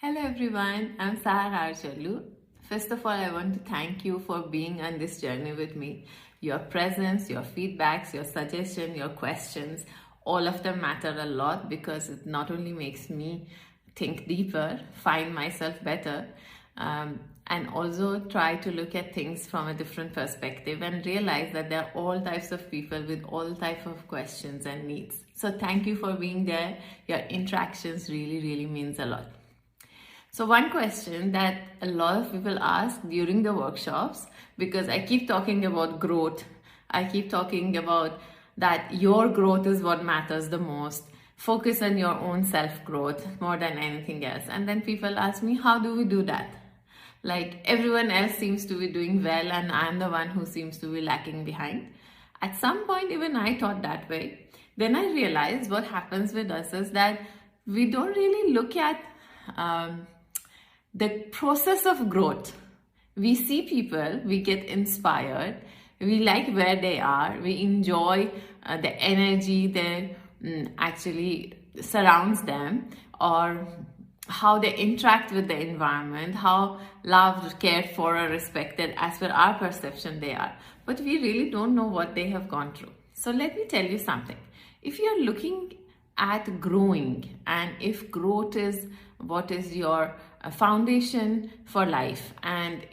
Hello everyone, I'm Sahar Archalu. First of all, I want to thank you for being on this journey with me. Your presence, your feedbacks, your suggestions, your questions, all of them matter a lot because it not only makes me think deeper, find myself better, and also try to look at things from a different perspective and realize that there are all types of people with all types of questions and needs. So thank you for being there. Your interactions really means a lot. So one question that a lot of people ask during the workshops, because I keep talking about growth, I keep talking about that your growth is what matters the most. Focus on your own self-growth more than anything else. And then people ask me, how do we do that? Like everyone else seems to be doing well and I'm the one who seems to be lacking behind. At some point, even I thought that way. Then I realized what happens with us is that we don't really look at the process of growth. We see people, we get inspired, we like where they are, we enjoy the energy that actually surrounds them, or how they interact with the environment, how loved, cared for, or respected as per our perception they are. But we really don't know what they have gone through. So let me tell you something. If you're looking at growing, and if growth is what is your foundation for life, and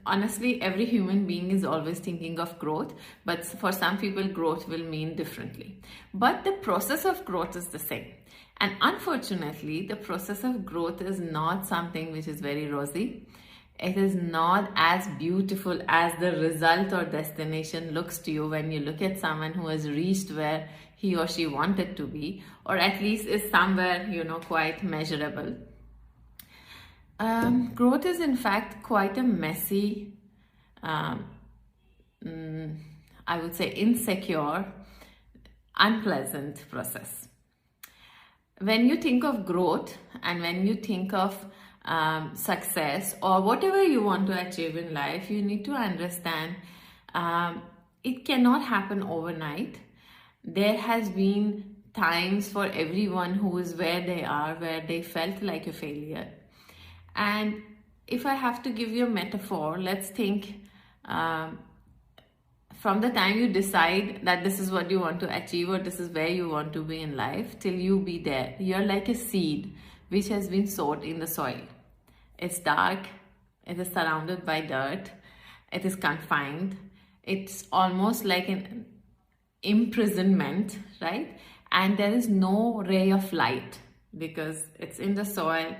honestly every human being is always thinking of growth, but for some people growth will mean differently, but the process of growth is the same. And unfortunately the process of growth is not something which is very rosy. It is not as beautiful as the result or destination looks to you when you look at someone who has reached where he or she wanted to be, or at least is somewhere, quite measurable. Growth is in fact quite a messy, I would say insecure, unpleasant process. When you think of growth and when you think of success or whatever you want to achieve in life, you need to understand it cannot happen overnight. There has been times for everyone who is where they are, where they felt like a failure. And if I have to give you a metaphor, let's think from the time you decide that this is what you want to achieve or this is where you want to be in life till you be there, you're like a seed which has been sowed in the soil. It's dark, it is surrounded by dirt, it is confined, it's almost like an imprisonment, right? And there is no ray of light because it's in the soil.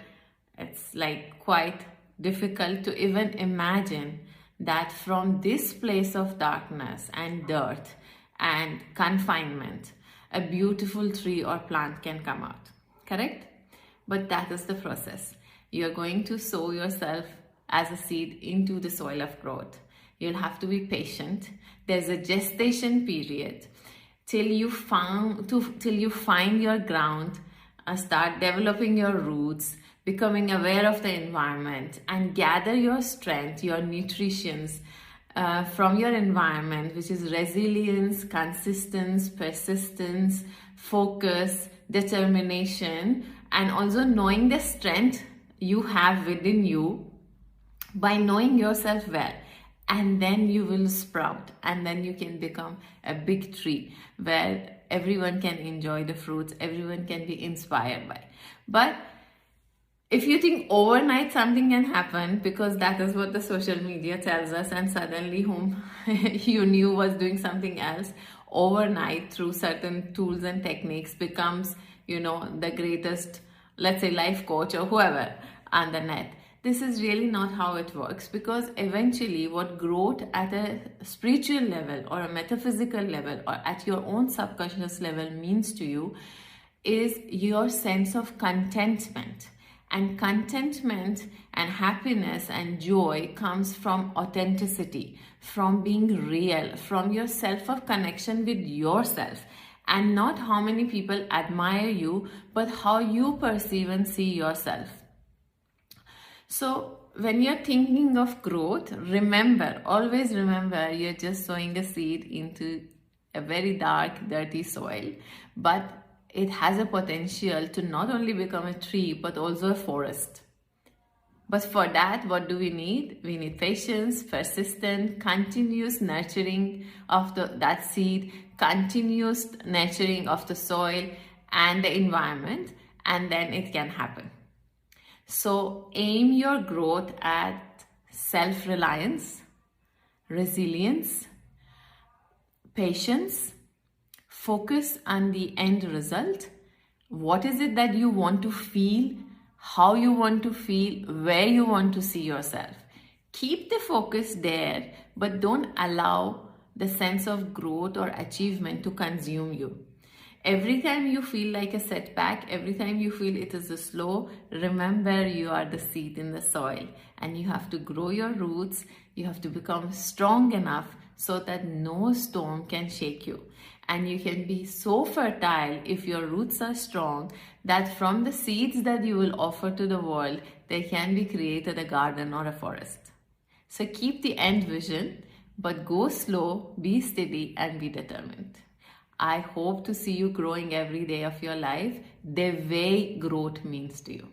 It's like quite difficult to even imagine that from this place of darkness and dirt and confinement, a beautiful tree or plant can come out, correct? But that is the process. You're going to sow yourself as a seed into the soil of growth. You'll have to be patient. There's a gestation period till you find your ground, start developing your roots, becoming aware of the environment, and gather your strength, your nutritions from your environment, which is resilience, consistency, persistence, focus, determination, and also knowing the strength you have within you by knowing yourself well. And then you will sprout, and then you can become a big tree where everyone can enjoy the fruits, everyone can be inspired by. But if you think overnight something can happen, because that is what the social media tells us, and suddenly whom you knew was doing something else, overnight through certain tools and techniques becomes, the greatest, let's say, life coach or whoever on the net. This is really not how it works, because eventually what growth at a spiritual level or a metaphysical level or at your own subconscious level means to you is your sense of contentment. And contentment and happiness and joy comes from authenticity, from being real, from your self of connection with yourself, and not how many people admire you, but how you perceive and see yourself. So when you're thinking of growth, always remember, you're just sowing a seed into a very dark, dirty soil. But it has a potential to not only become a tree but also a forest. But for that, what do we need? We need patience, persistent, continuous nurturing of that seed, continuous nurturing of the soil and the environment, and then it can happen. So aim your growth at self-reliance, resilience, patience, focus on the end result. What is it that you want to feel? How you want to feel? Where you want to see yourself? Keep the focus there, but don't allow the sense of growth or achievement to consume you. Every time you feel like a setback, every time you feel it is a slow, remember you are the seed in the soil and you have to grow your roots. You have to become strong enough so that no storm can shake you. And you can be so fertile if your roots are strong that from the seeds that you will offer to the world, there can be created a garden or a forest. So keep the end vision, but go slow, be steady, and be determined. I hope to see you growing every day of your life the way growth means to you.